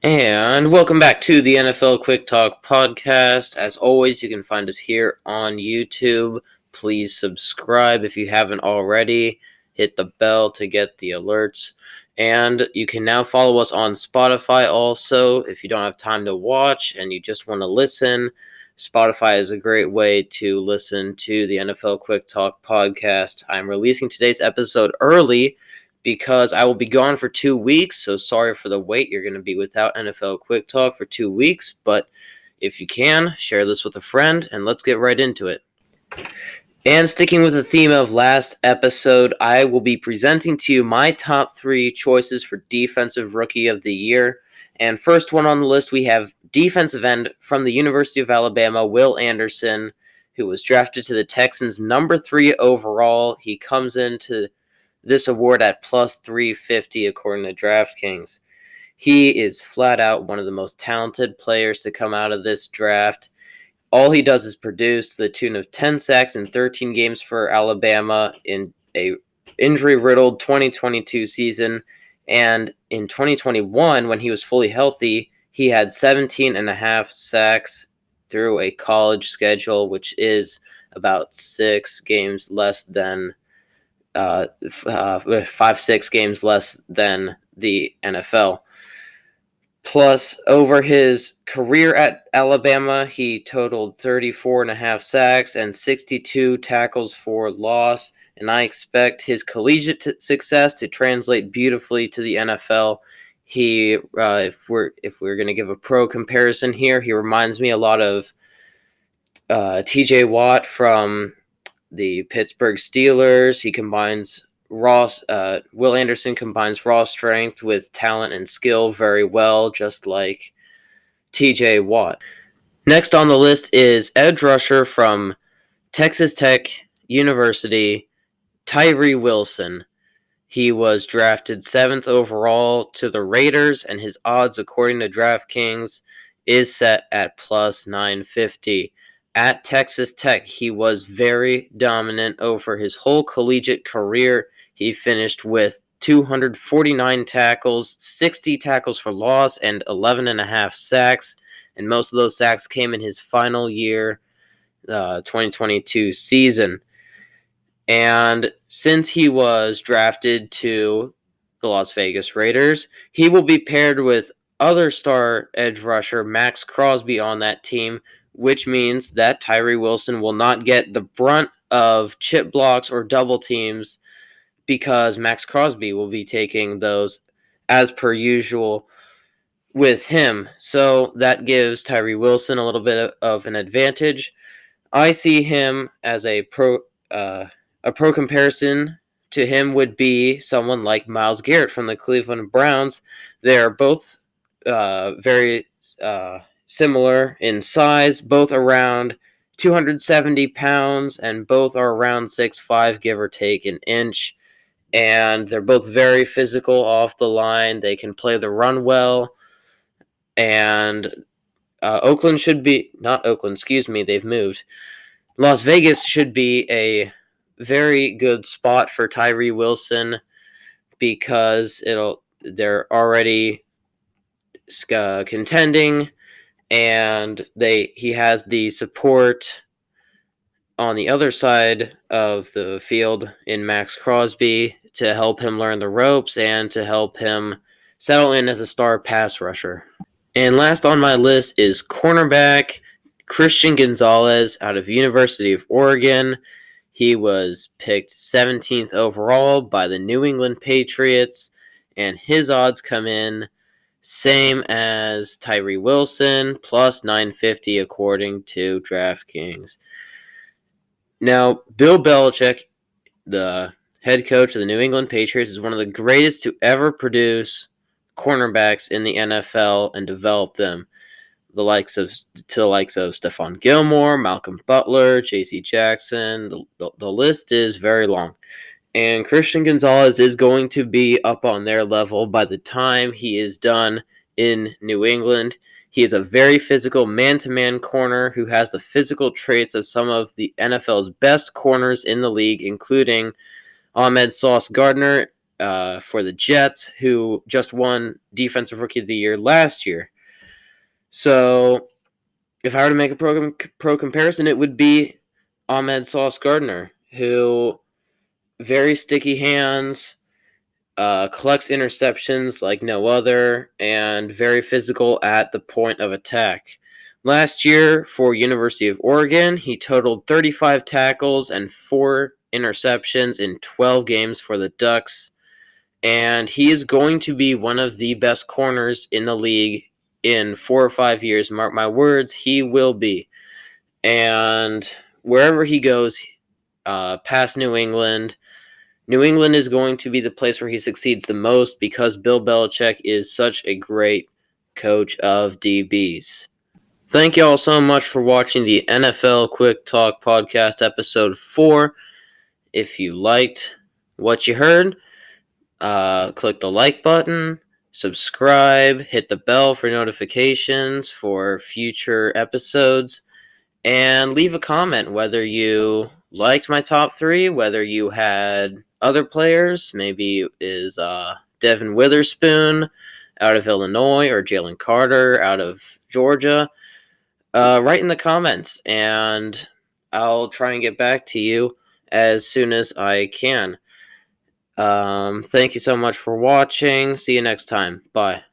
And welcome back to the NFL Quicktalk Podcast. As always, you can find us here on YouTube. Please subscribe if you haven't already. Hit the bell to get the alerts. And you can now follow us on Spotify also. If you don't have time to watch and you just want to listen, Spotify is a great way to listen to the NFL Quicktalk Podcast. I'm releasing today's episode early because I will be gone for 2 weeks, so sorry for the wait. You're going to be without NFL Quick Talk for 2 weeks, but if you can, share this with a friend, and let's get right into it. And sticking with the theme of last episode, I will be presenting to you my top 3 choices for Defensive Rookie of the Year. And first one on the list, we have defensive end from the University of Alabama, Will Anderson, who was drafted to the Texans number 3 overall. He comes into this award at plus 350 according to DraftKings. He is flat out one of the most talented players to come out of this draft. All he does is produce to the tune of 10 sacks in 13 games for Alabama in a injury-riddled 2022 season. And in 2021, when he was fully healthy, he had 17 and a half sacks through a college schedule, which is about 6 games less than 5-6 games less than the NFL. Plus, over his career at Alabama, he totaled 34 and a half sacks and 62 tackles for loss. And I expect his collegiate success to translate beautifully to the NFL. He, if we're going to give a pro comparison here, he reminds me a lot of T.J. Watt from the Pittsburgh Steelers. He combines Will Anderson combines raw strength with talent and skill very well, just like T.J. Watt. Next on the list is edge rusher from Texas Tech University, Tyree Wilson. He was drafted 7th overall to the Raiders, and his odds, according to DraftKings, is set at plus 950. At Texas Tech, he was very dominant over his whole collegiate career. He finished with 249 tackles, 60 tackles for loss, and 11 and a half sacks. And most of those sacks came in his final year, 2022 season. And since he was drafted to the Las Vegas Raiders, he will be paired with other star edge rusher Max Crosby on that team, which means that Tyree Wilson will not get the brunt of chip blocks or double teams because Max Crosby will be taking those as per usual with him. So that gives Tyree Wilson a little bit of an advantage. I see him as a pro comparison to him would be someone like Myles Garrett from the Cleveland Browns. They are both very similar in size, both around 270 pounds, and both are around 6'5", give or take an inch. And they're both very physical off the line. They can play the run well. And Las Vegas should be a very good spot for Tyree Wilson because they're already contending, and he has the support on the other side of the field in Max Crosby to help him learn the ropes and to help him settle in as a star pass rusher. And last on my list is cornerback Christian Gonzalez out of University of Oregon. He was picked 17th overall by the New England Patriots, and his odds come in same as Tyree Wilson, plus 950 according to DraftKings. Now, Bill Belichick, the head coach of the New England Patriots, is one of the greatest to ever produce cornerbacks in the NFL and develop them. To the likes of Stephon Gilmore, Malcolm Butler, J.C. Jackson. The list is very long. And Christian Gonzalez is going to be up on their level by the time he is done in New England. He is a very physical man-to-man corner who has the physical traits of some of the NFL's best corners in the league, including Ahmed Sauce Gardner for the Jets, who just won Defensive Rookie of the Year last year. So if I were to make a pro comparison, it would be Ahmed Sauce Gardner, who very sticky hands, collects interceptions like no other, and very physical at the point of attack. Last year for University of Oregon, he totaled 35 tackles and 4 interceptions in 12 games for the Ducks, and he is going to be one of the best corners in the league in 4 or 5 years. Mark my words, he will be. And wherever he goes, past New England is going to be the place where he succeeds the most because Bill Belichick is such a great coach of DBs. Thank you all so much for watching the NFL Quick Talk Podcast episode 4. If you liked what you heard, click the like button, subscribe, hit the bell for notifications for future episodes, and leave a comment whether you liked my top 3, whether you had other players, maybe is Devin Witherspoon out of Illinois or Jalen Carter out of Georgia. Write in the comments, and I'll try and get back to you as soon as I can. Thank you so much for watching. See you next time. Bye.